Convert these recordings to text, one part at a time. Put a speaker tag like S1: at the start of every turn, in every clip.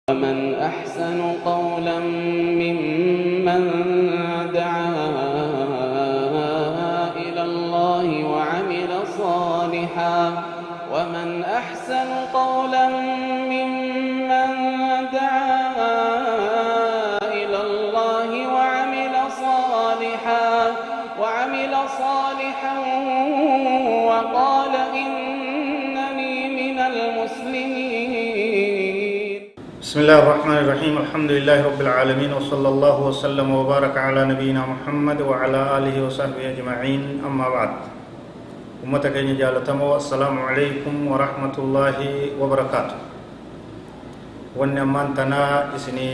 S1: ومن أحسن قولا ممن دعا إلى الله وعمل صالحا ومن أحسن قولا ممن دعا إلى الله وعمل صالحا وقال إنني من المسلمين.
S2: بسم الله الرحمن الرحيم. الحمد لله رب العالمين، وصلى الله وسلم وبارك على نبينا محمد وعلى آله وصحبه أجمعين. أما بعد، أمتك جالتمو، السلام عليكم ورحمة الله وبركاته. ونمان تنا إسني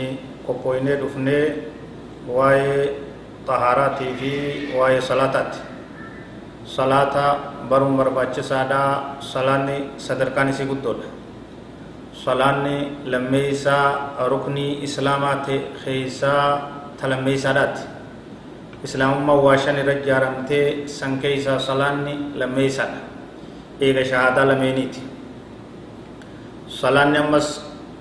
S2: قبويني دفني واي طهاراتي في واي صلاتات صلاة برم برباچ سادا صلاني صدركاني سي قدود صلاني لميسا ركني إسلامات خيسا تلميسا دات إسلام ما واشن رجارمتي سنكيسا صلاني لميسا إيغا شهادة لمينيتي صلاني أمس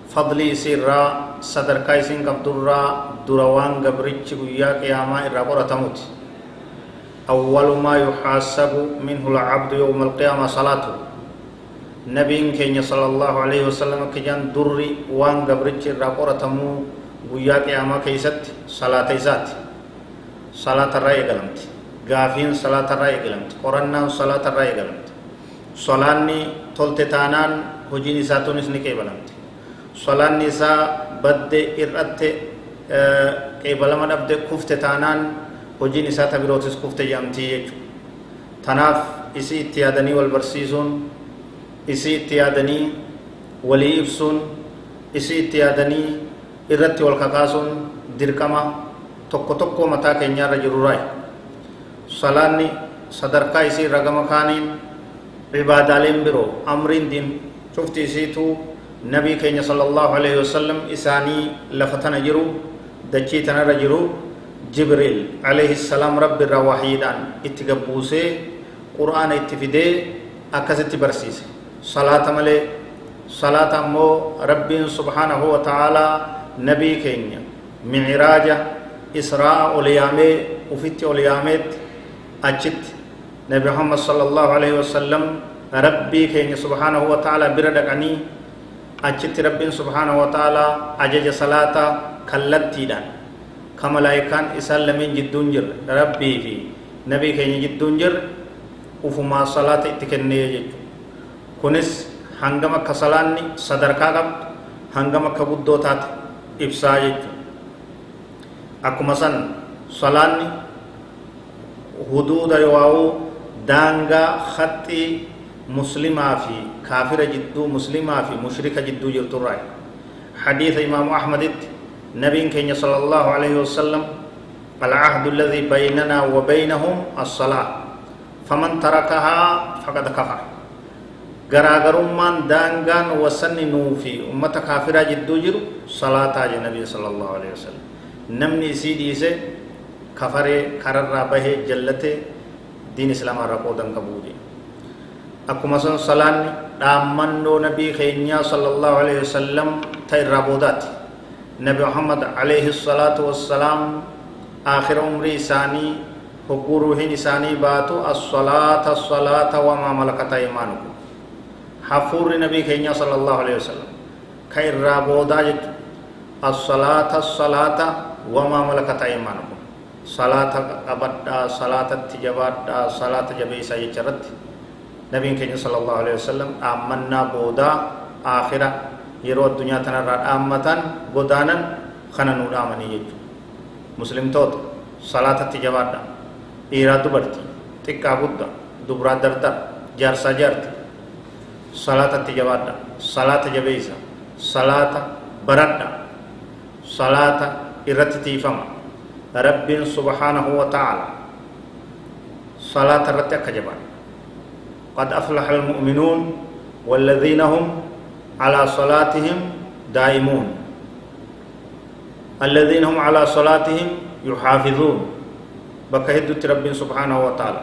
S2: فضلي سيرا صدر كايسين قبدرا دوروان قبرتش قيا قياما إرابورة تموت. أول ما يحاسب منه العبد يوم القيامة صلاته. نبيين كينيا صلى الله عليه وسلم كجان دري وان قبرتش الرابورة تمو قيا قياما كيست صلاة ذات صلاة الرأي قلمت غافين صلاة الرأي قلمت قرنا صلاة الرأي قلمت صلاني تلتتانان هجيني ساتونس نكي بلمت صلاني سا بد إرأت قيبلما نبد كفت تانان هجيني ساتا بروتس كفت جامتي تناف إسي اتيادني والبرسيزون إسي اتيادني ولي إبسون إسي اتيادني إرأت والكاكاسون دركما tokko mataa keenyaarra jiru raay salaanni sadarkaa isii ragama kaaniin ibaadaaleen biroo amriin diin cufti isiitu nabii keenya sallallahu alaihi wasallam isaanii lafa tana jiru dachii tanarra jiru jibriil alaihi salaam rabbi irraa wahiidhaan itti gabbuusee qur'aana itti fidee akkasitti barsiise. Salaata malee salaata ammoo rabbiin subhaanahu wa ta'aalaa nabii keenya mi'raaja إسراء أوليامي وفيت أولياميت أجت نبي محمد صلى الله عليه وسلم ربي كين سبحانه وتعالى بردقني أجت ربي سبحانه وتعالى أجج صلاة كلت تيدان كملايكان إسلامين جدون جر ربي في نبي كين جدون جر وفما صلاة اتكني يجج كنس هنگما كسلاني صدركا قبط هنگما كبودوتات إبسا يجج akkuma san salaanni huduuda yoo daangaa khatti muslimaa fi kaafira jidduu muslimaa fi mushrika jidduu jirturraa hadiisa imaamu ahmaditti nabiin keenya sallallahu alaihi wasallam العهد الذي بيننا وبينهم الصلاة فمن تركها فقد كفر غراغرمان دانغان وسننو في أمة كافرة جدو جرو صلاة النبي صلى الله عليه وسلم namni isii dhiise kafaree kararraa bahee jallate diin islaamaa irraa qoodan qabuuje. Akkuma san salaanni dhaammannoo nabii keenyaa sallallahu alaihi wasallam ta irraa boodaati. Nabi Muhammad alaihi salaatu wassalaam aakhira umrii isaanii hogguu ruuhiin isaanii baatu as-salaata wa maa malakat aymaanukum. Hafuurri nabii keenyaa sallallahu alaihi wasallam ka irraa boodaa jechuudha. الصلاة وما ملكت أيمانكم صلاة أبدا صلاة تجبادا صلاة جبيسا يجرد نبي كريم صلى الله عليه وسلم آمنا بودا آخرة يرو الدنيا تنرى آمتان بودانا خننور آمني يجو مسلم توت صلاة تجبادا إيراد برتي تكا بودا دبرا دردر جارسا جارت صلاة تجبادا صلاة جبيسا صلاة بردا صلاة إرتتيفما رب سبحانه وتعالى صلاة الرتك جبان قد أفلح المؤمنون والذين هم على صلاتهم دائمون الذين هم على صلاتهم يحافظون بكهدت رب سبحانه وتعالى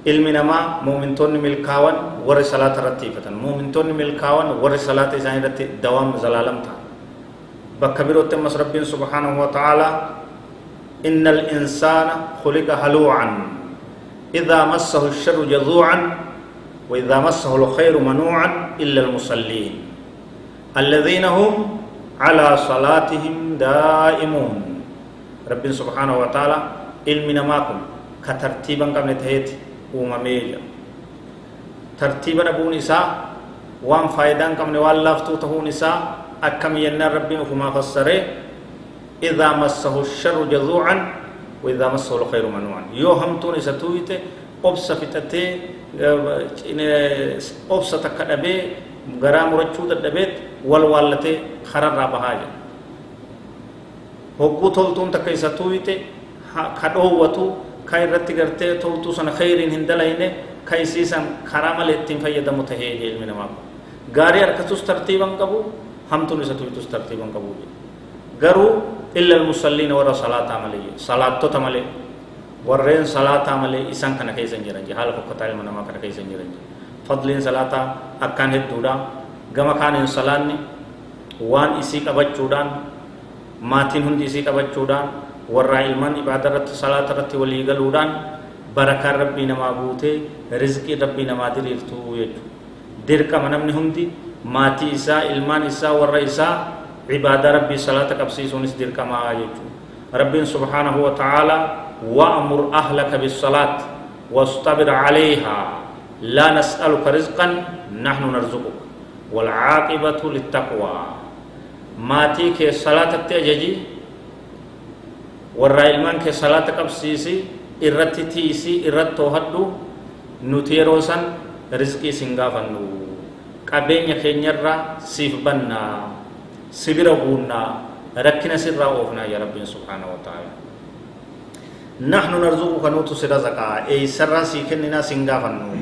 S2: ilmi namaa muumintoonni milkaawan warri salaata irratti ifatan muumintoonni milkaawan warri salaata isaanii irratti dawaam zalaalamta bakka birootti ammas rabbiin subhaanahu wa ta'ala innal insaana khuliqa haluu'an idhaa massahu ash-sharru jazuu'an wa idhaa massahu al-khayru manuu'an illa al-musalliin alladhiina hum ala salaatihim daa'imuun rabbiin subhaanahu wa ta'ala ilmi namaa kun ka tartiiban qabne taheeti uumamee tartiiba dhabuun isaa waan faayidaan qabne waan laaftuu ta'uun isaa akkam yennaan rabbiin ufumaa fassaree idhaa massahu ash-sharru jazuu'an wa idhaa massahu al-khayru manuu'an yoo hamtuun isa tuuyite obsa fixatee obsa takka dhabee garaa murachuu dadhabeet wal waallatee kararraa bahaa jira hogguu toltuun takka isa tuuyite ka dhoowwatu ka irratti gartee toltuu sana khayriin hin dalayne ka isiisan karaa malee ittiin fayyadamu tahee ilmi namaa gaarii harkatus tartiiban qabu hamtuun isa tuuytus tartiiban qabu garuu illa almusalliina warra salaataa malee salaattota malee warreen salaataa malee isaan kana keessa hin jiran haala fokkataa ilma namaa kana keessa hin jiran fadliin salaataa akkaan hedduudha gama kaaniin salaanni waan isii qabachuudhaan maatiin hundi isii qabachuudhaan warraa ilmaan ibaada irratti salaata irratti walii galuudhaan barakaan rabbii namaa guutee rizqii rabbii namaa diriirtuu jechuudha dirqama namni hundi maatii isaa ilmaan isaa warra isaa ibaada rabbii salaata qabsiisuunis dirqamaa jechuudha rabbiin subhaanahu wa ta'ala wa'mur ahlaka bis-salaat wastabir 'alayhaa laa nas'aluka rizqan nahnu narzuquka wal 'aaqibatu lit-taqwaa maatii kee salaatatti ajaji warra ilmaan kee salaata qabsiisi irratti tiisi irratti toohadhu nuti yeroo san rizqii sin gaafannu qabeenya keenyarraa siif bannaa sibira guunnaa rakkina sirraa oofnaa ya rabbiin subhaanahu wa ta'ala nahnu narzuquka nutu sirazaqaa eeysarraa sii kenninaa sin gaafannu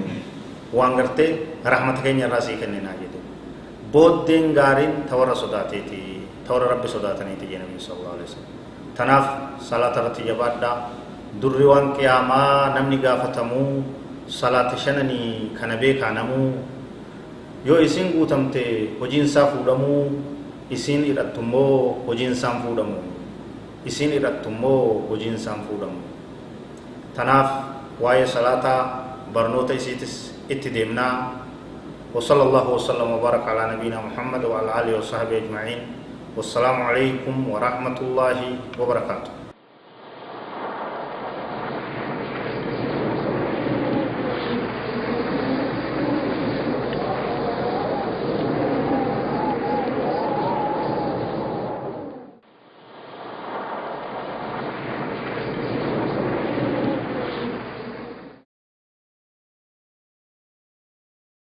S2: waan gartee rahmata keenyarraa sii kenninaa jedhe booddeen gaariin ta warra sodaateeti ta warra rabbi sodaataniiti jee nabiin sallallahu alaihi wasallam tanaaf salaata irratti jabaadhaa durri waan qiyaamaa namni gaafatamuu salaata shananii kana beekaanamuu yoo isin guutamte hojiinsaa fuudhamuu isin irrattummoo hojiinsaan fuudhamu isin irrattummoo hojiinsaan fuudhamu tanaaf waa'ee salaataa barnoota isiitis itti deemnaa وصلى الله وسلم وبارك على نبينا محمد وعلى آله وصحبه أجمعين والسلام عليكم ورحمة الله وبركاته